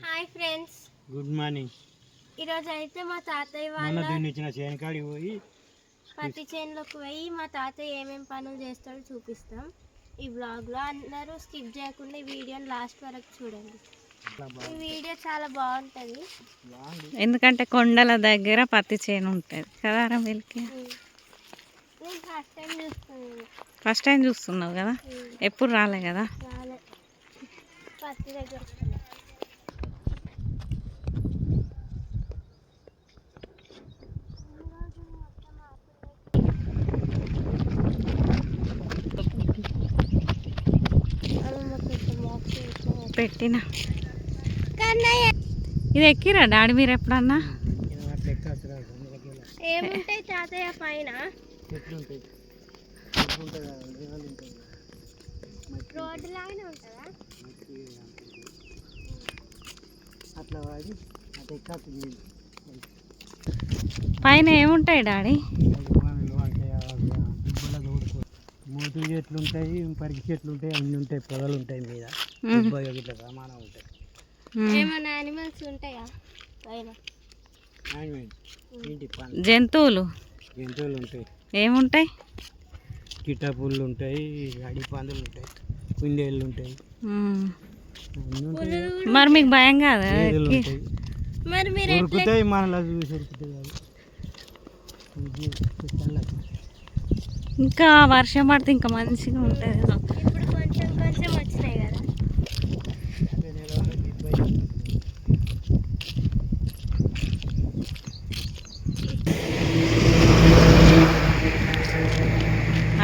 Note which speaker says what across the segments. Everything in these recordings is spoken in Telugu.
Speaker 1: Hi friends,
Speaker 2: good morning.
Speaker 1: ఈరోజు అయితే మా తాతయ్య వాళ్ళ
Speaker 2: చేనుకాడికి పోయి
Speaker 1: పత్తి చేనులోకి పోయి మా తాతయ్య ఏమేమి పనులు చేస్తాడో చూపిస్తాం. ఈ బ్లాగ్లో అందరూ స్కిప్ చేయకుండా ఈ వీడియోని లాస్ట్ వరకు చూడండి. ఈ వీడియో చాలా బాగుంటుంది
Speaker 3: ఎందుకంటే కొండల దగ్గర పత్తి చేను ఉంటుంది కదా. వీళ్ళకి
Speaker 1: నేను ఫస్ట్ టైం చూస్తున్నాను.
Speaker 3: ఫస్ట్ టైం చూస్తున్నావు కదా, ఎప్పుడు రాలే కదా.
Speaker 1: రాలే, పత్తి దగ్గర
Speaker 3: పెట్టిన ఇది ఎక్కిరా డాడీ మీరు ఎప్పుడన్నా?
Speaker 1: ఏముంటాయి తాతయ్య పైన? రోడ్డు లాగానే ఉంటుందా?
Speaker 2: అట్లా
Speaker 3: పైన ఏముంటాయి డాడీ?
Speaker 2: మోటు చెట్లు ఉంటాయి, పరికి చెట్లు ఉంటాయి, అన్నీ ఉంటాయి, పొదలు ఉంటాయి, మీద ఇట్లా సమానం ఉంటాయి.
Speaker 1: ఏమైనా యానిమల్స్ ఉంటాయా పైన?
Speaker 3: జంతువులు
Speaker 2: ఉంటాయి.
Speaker 3: ఏముంటాయి?
Speaker 2: కిటాపుళ్ళు ఉంటాయి, అడి పందులు ఉంటాయి, కుందేళ్ళు ఉంటాయి.
Speaker 3: మరి మీకు భయం కాదా?
Speaker 1: మరి మీరు
Speaker 2: ఉరుకుతాయి, మనలా చూసి ఉరుకుతాయి.
Speaker 3: ఇంకా వర్షం పడితే ఇంకా మంచిగా ఉంటుంది.
Speaker 1: ఇప్పుడు కొంచెం కొంచెం వచ్చినాయి కదా.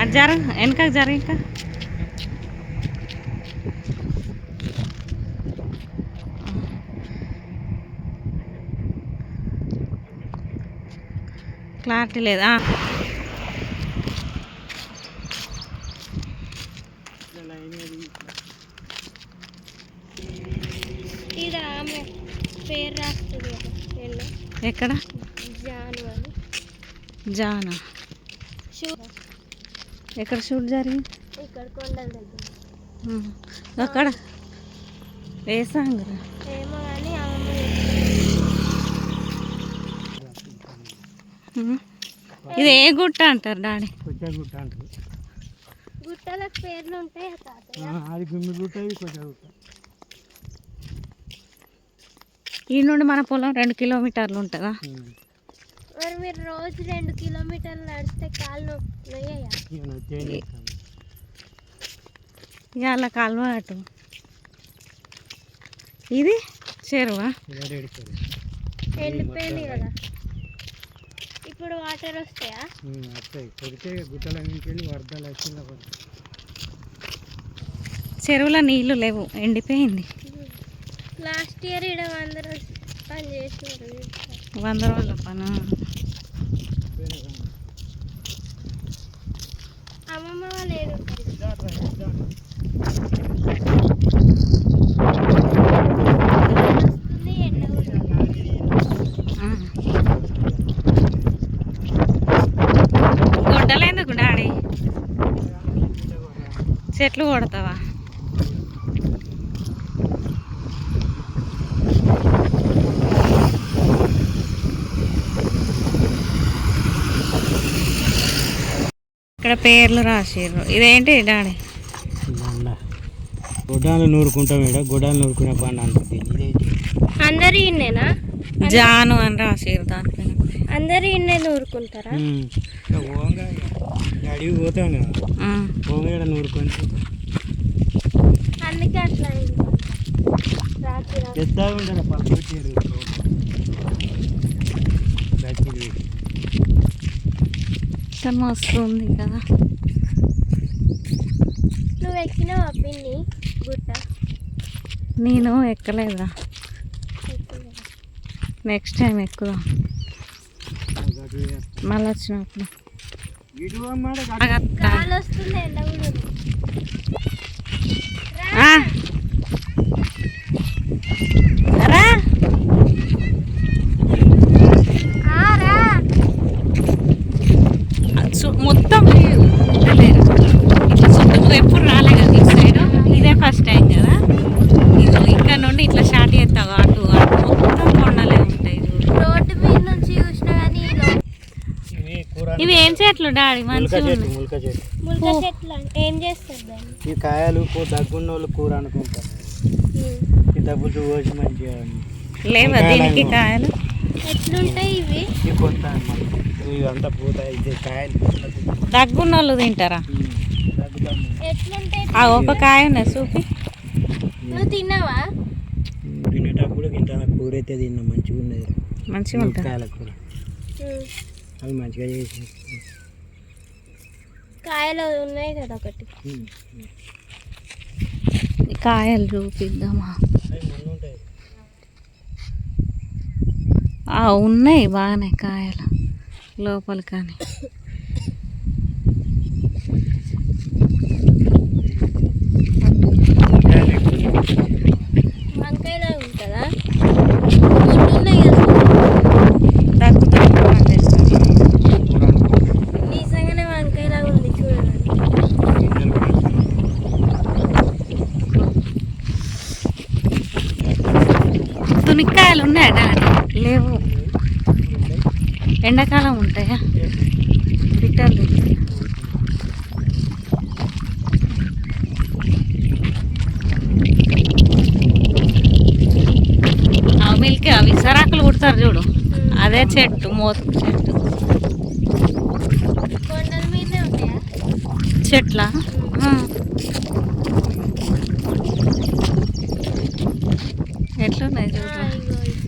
Speaker 3: అది జర వెనక జర ఇంకా క్లారిటీ లేదా?
Speaker 1: ఇది ఆమె పేరు రాస్తుంది కదా.
Speaker 3: ఎక్కడ?
Speaker 1: జాను అని.
Speaker 3: జానా? ఎక్కడ షూట్ జరిగింది?
Speaker 1: ఇక్కడ కొండల దగ్గర.
Speaker 3: అక్కడ ఏ సాంగ్?
Speaker 1: ఏమో కానీ
Speaker 3: ఇది ఏ గుట్ట అంటారు డాడీ?
Speaker 2: గుట్ట అంటారు.
Speaker 1: గుట్టలకు పేర్లు ఉంటాయి తాతయ్య.
Speaker 2: అది గుమ్మి గుట్ట, ఇది కొత్త గుట్ట.
Speaker 3: ఈ నుండి మన పొలం 2 కిలోమీటర్లు ఉంటుందా?
Speaker 1: మరి మీరు రోజు 2 కిలోమీటర్లు నడిస్తే కాళ్ళు నొయ్యయా?
Speaker 3: ఇవాళ కాలువ అటు. ఇది చెరువా?
Speaker 1: ఎండిపోయింది కదా, ఇప్పుడు వాటర్ వస్తాయా?
Speaker 3: చెరువులో నీళ్లు లేవు, ఎండిపోయింది.
Speaker 1: లాస్ట్ ఇయర్ ఇక్కడ 100 రోజులు పని చేసినారు.
Speaker 3: 100 రోజుల పని.
Speaker 1: అమ్మమ్మ వాళ్ళు ఏడు ఎండ
Speaker 3: గొడ్డలేందుకు డాడీ? చెట్లు కొడతావా? ఇక్కడ పేర్లు రాసిర్రు. ఇదేంటి డాడీ?
Speaker 2: గొడ్డాలు నూరుకుంటాం, ఇక్కడ గొడ్డాలు నూరుకునే పండు అంటుంది.
Speaker 1: అందరు ఇన్నేనా?
Speaker 3: జాను అని రాసిర్రు దానిపైన.
Speaker 1: అందరు ఇన్నే నూరుకుంటారా?
Speaker 2: అడిగి పోతాం కదా, పోగా నూరుకొని
Speaker 1: అందుకే అట్లా
Speaker 2: పెద్దగా ఉంటారు. పక్కచ్చారు
Speaker 3: వస్తుంది కదా.
Speaker 1: నువ్వు ఎక్కినావా పిన్ని గుట్ట?
Speaker 3: నేను ఎక్కలేదురా, నెక్స్ట్ టైం ఎక్కుదాం మళ్ళీ వచ్చినప్పుడు.
Speaker 1: గాలి వస్తుంది, ఎండ కూడా ఉంది.
Speaker 3: రా మొత్తం ఇట్లా చుట్టూ ఎప్పుడు రాలే కదా ఈ సైడ్, ఇదే ఫస్ట్ టైం కదా. ఇది ఇక్కడ నుండి ఇట్లా స్టార్ట్ చేస్తావు ఏం చెట్లు డాడీ మంచిగా ఉన్నాయి.
Speaker 2: ములక చెట్టు
Speaker 1: ములక చెట్లు ఏం చేస్తారు దాన్ని?
Speaker 2: ఈ కాయలు దగ్గున్న వాళ్ళు కూర అనుకుంటారు. ఈ డబ్బులు పోసి మంచిగా
Speaker 3: లేవా దీనికి కాయలు?
Speaker 1: ఎట్లుంటాయి ఇవి?
Speaker 2: ఇవి కొత్త అన్నమాట. ఇవంతా పోతాయి. ఇది కాయలు
Speaker 3: దగ్గున్న వాళ్ళు తింటారా?
Speaker 2: దగ్గుతాము.
Speaker 1: ఎట్లుంటాయి?
Speaker 3: ఆ ఒక కాయ ఉన్నాయి చూపి.
Speaker 1: నువ్వు తిన్నావా?
Speaker 2: తినేటప్పుడు ఇంత కూర అయితే తిన్నా మంచిగా ఉన్నది.
Speaker 3: మంచిగా ఉంటుంది.
Speaker 2: కాయల కూర అవి మంచిగా చేసి
Speaker 1: కాయలు ఉన్నాయి కదా ఒకటి.
Speaker 3: ఈ కాయలు చూపిద్దామా?
Speaker 2: అవి మొన్న ఉంటాయి.
Speaker 3: ఉన్నాయి బాగానే కాయలు లోపల కానీ.
Speaker 1: వంకాయలా ఉంటుందా? ఉన్నాయి కదా
Speaker 3: దగ్గుతో
Speaker 1: నిజంగానే వంకాయలా ఉంది చూడండి.
Speaker 3: తునిక్కాయలు ఉన్నాయా డాడీ? లేవు. ఎండాకాలం ఉంటాయా? పిట్టలు మిల్క్ అవి సరాకులు కుడతారు చూడు, అదే చెట్టు మోతుకు చెట్టు.
Speaker 1: కొండల మీదే ఉంటాయా
Speaker 3: చెట్ల ఎట్లున్నాయి చూడు.
Speaker 1: ఇగో ఇవి.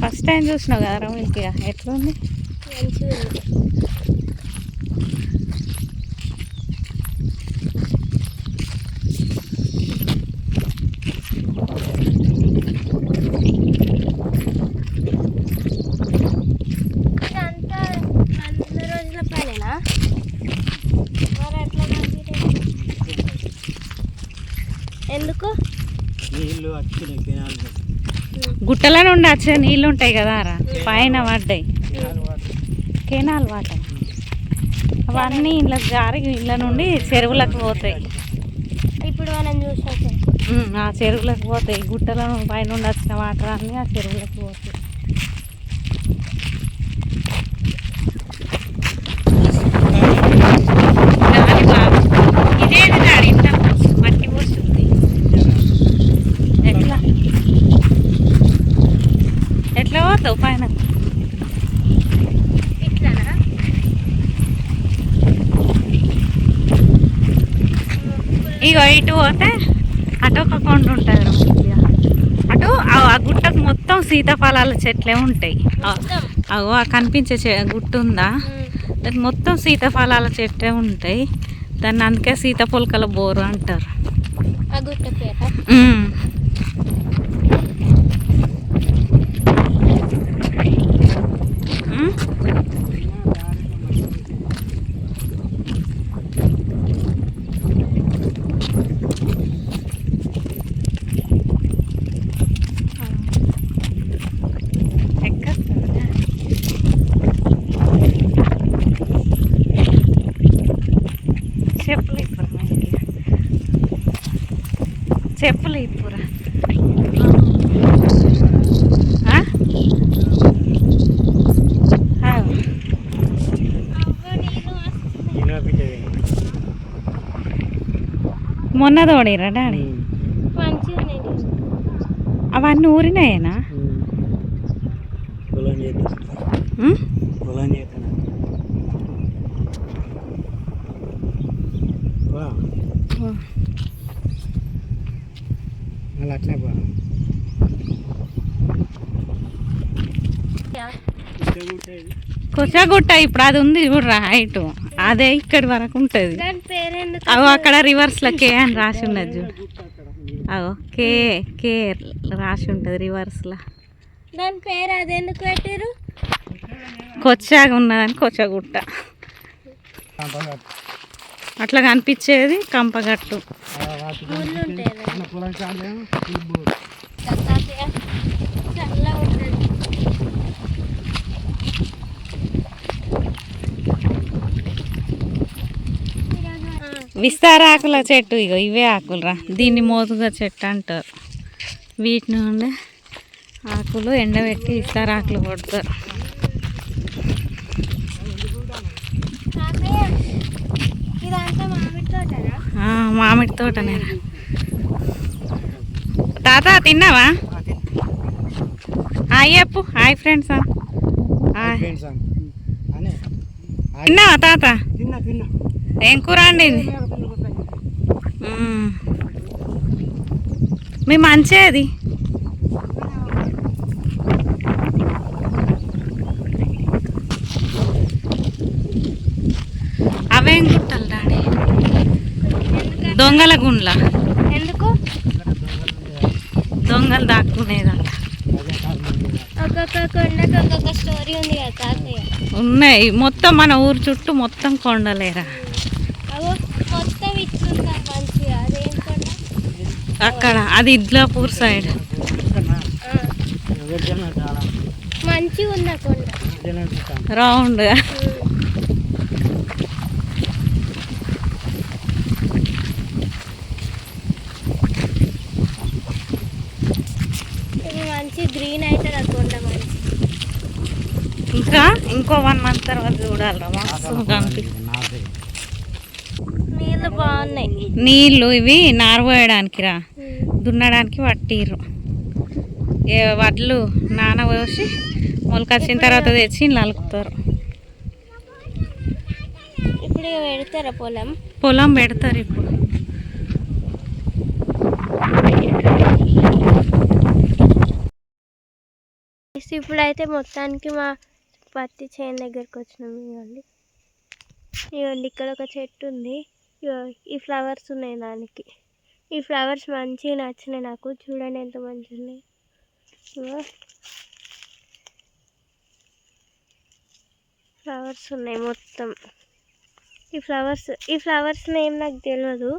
Speaker 3: ఫస్ట్ టైం చూసినావు కదా మిల్క్, ఎట్లుంది?
Speaker 1: మంచిగా ఉంది. ఇదంతా 100 రోజుల పనేనా? మరి ఎట్లా ఎందుకు?
Speaker 2: నీళ్ళు వచ్చినాయి కెనాలు.
Speaker 3: గుట్టల నుండి వచ్చే నీళ్ళు ఉంటాయి కదా రా, పైన పడ్డాయి కెనాల్ వాటర్. అవన్నీ ఇళ్ళకి జారి ఇళ్ళ నుండి చెరువులకు పోతాయి.
Speaker 1: ఇప్పుడు మనం చూసాం
Speaker 3: ఆ చెరువులకు పోతాయి. గుట్టల పైన నుండి వచ్చిన వాటర్ అన్నీ ఆ చెరువులకు పోతాయి. గాలి బాగా. ఇదేది గాడి ఇంత మట్టి పోస్తుంది. ఎట్లా ఎట్లా పోతావు పైన?
Speaker 1: ఇట్లానా?
Speaker 3: ఇగో ఇటు పోతే అటు ఒక కొండ ఉంటుంది మంచిగా. అటు ఆ గుట్టకు మొత్తం సీతాఫలాల చెట్లే ఉంటాయి. అగో ఆ కనిపించే గుట్ట ఉందా, దానికి మొత్తం సీతాఫలాల చెట్లే ఉంటాయి. దాన్ని అందుకే సీతాఫలకల బోరు అంటారు.
Speaker 1: ఆ గుట్ట పేట.
Speaker 3: చెప్పులు ఇప్పురా. మొన్న తోడిరా డాడీ?
Speaker 1: మంచిగా ఉన్నాయి.
Speaker 3: అవన్నీ ఊరినాయేనా?
Speaker 2: పొలం పొలం చేస్తాను. అలా అట్లే బా.
Speaker 3: కొచ్చగుట్ట ఇప్పుడు అది ఉంది చూడరా హైట్, అదే ఇక్కడి వరకు ఉంటుంది.
Speaker 1: దాని పేరెందుకు?
Speaker 3: అగో అక్కడ రివర్స్లో కే అని రాసి ఉన్నది చూడు. అగో కే కే రాసి ఉంటుంది రివర్స్లో.
Speaker 1: దాని పేరు అది ఎందుకు పెట్టారు?
Speaker 3: కొచ్చాగా ఉన్నదని కొచ్చగుట్ట. అట్లా కనిపించేది కంపగట్టు.
Speaker 1: ముళ్ళు ఉంటాయి కదా.
Speaker 2: మన పొలం కాడేమో
Speaker 1: చల్లగా ఉంటుంది.
Speaker 3: విస్తార ఆకుల చెట్టు. ఇగో ఇవే ఆకులు రా, దీన్ని మోతుగా చెట్టు అంటారు. వీటి నుండి ఆకులు ఎండబెట్టి ఇస్తారాకులు కొడతారు.
Speaker 1: ఇదంతా మామిడి తోటనా?
Speaker 3: మామిడి తోటనే. తాత తిన్నావా? హాయ్ చెప్పు. Hi friends. తిన్నావా తాత? ఏం కూర వండింది? మీ మంచేది అవేం గుట్టలు డాడీ? దొంగల గుండ్ల.
Speaker 1: ఎందుకు?
Speaker 3: దొంగలు దాక్కునేదంట.
Speaker 1: ఒక్కొక్క కొండకు ఒక్కొక్క స్టోరీ ఉంది కదా తాతయ్య.
Speaker 3: ఉన్నాయి మొత్తం మన ఊరు చుట్టూ మొత్తం కొండలేరా.
Speaker 1: అవో మొత్తం ఇట్లుందా మంచిగా. అదేం కొండ?
Speaker 3: అక్కడ అది ఇద్లాపూర్ సైడ్
Speaker 1: మంచిగా ఉన్న కొండ
Speaker 3: రౌండ్గా.
Speaker 1: ఇది మంచి గ్రీన్ అవుతుంది ఆ కొండ మంచి.
Speaker 3: ఇంకా ఇంకో 1 month తర్వాత చూడాలిరా మస్తు కనిపిస్తుంది.
Speaker 1: నీళ్ళు బాగున్నాయి.
Speaker 3: నీళ్ళు ఇవి నారబోయడానికి రా, దున్నడానికి పట్టిర్రు. వడ్లు నానబోసి మొలకొచ్చిన తర్వాత తెచ్చి నలుపుతారు.
Speaker 1: ఇప్పుడు పెడతారా
Speaker 3: పొలం పెడతారు ఇప్పుడు.
Speaker 1: ఇప్పుడైతే మొత్తానికి మా పత్తి చేను దగ్గరికి వచ్చినాం. ఇవ్వండి ఇక్కడ ఒక చెట్టు ఉంది. ఈ ఫ్లవర్స్ ఉన్నాయి దానికి. ఈ ఫ్లవర్స్ మంచిగా నచ్చినాయి నాకు. చూడండి ఎంత మంచిగా ఉన్నాయి. ఫ్లవర్స్ ఉన్నాయి మొత్తం. ఈ ఫ్లవర్స్ నేమ్ నాకు తెలియదు,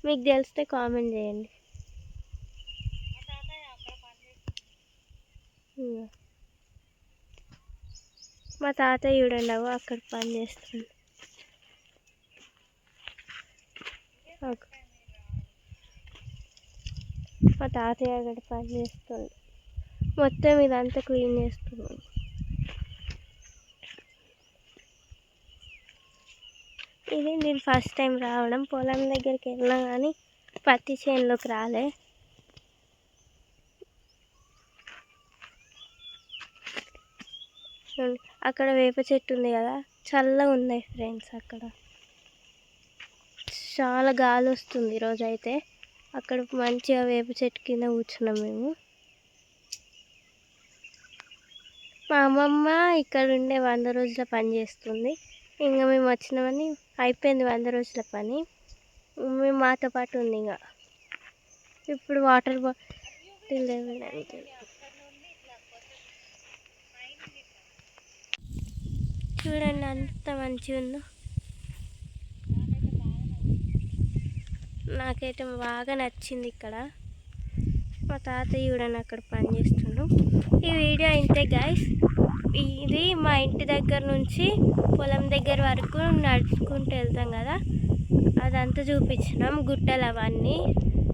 Speaker 1: మీకు తెలిస్తే కామెంట్ చేయండి. మా తాతయ్య చూడండి అక్కడ పని చేస్తుంది. మా తాతయ్య అక్కడ పని చేస్తుంది. మొత్తం ఇదంతా క్లీన్ చేస్తున్నాను. ఇది నేను ఫస్ట్ టైం రావడం. పొలం దగ్గరికి వెళ్ళినా కానీ పత్తి చేనులోకి రాలే. అక్కడ వేప చెట్టు ఉంది కదా, చల్లగా ఉన్నాయి ఫ్రెండ్స్. అక్కడ చాలా గాలి వస్తుంది ఈరోజు అయితే. అక్కడ మంచిగా వేప చెట్టు కింద కూర్చున్నాం మేము. మా అమ్మమ్మ ఇక్కడ ఉండే 100 రోజుల పని చేస్తుంది. ఇంకా మేము వచ్చినామని అయిపోయింది 100 రోజుల పని. మేము మాతో పాటు ఉంది. ఇంకా ఇప్పుడు వాటర్ బాటిల్ ఇవ్వడానికి. చూడండి అంత మంచిగా ఉందో. నాకైతే బాగా నచ్చింది ఇక్కడ. మా తాతయ్య చూడండి అక్కడ పని చేస్తున్నాం. ఈ వీడియో ఇంతే గైస్. ఇది మా ఇంటి దగ్గర నుంచి పొలం దగ్గర వరకు నడుచుకుంటూ వెళ్తాం కదా, అదంతా చూపించినాం. గుట్టలు అవన్నీ,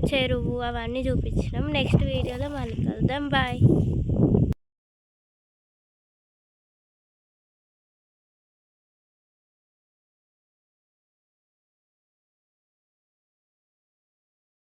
Speaker 1: చెరువు అవన్నీ చూపించినాం. నెక్స్ట్ వీడియోలో మళ్ళీ కలుద్దాం. బాయ్.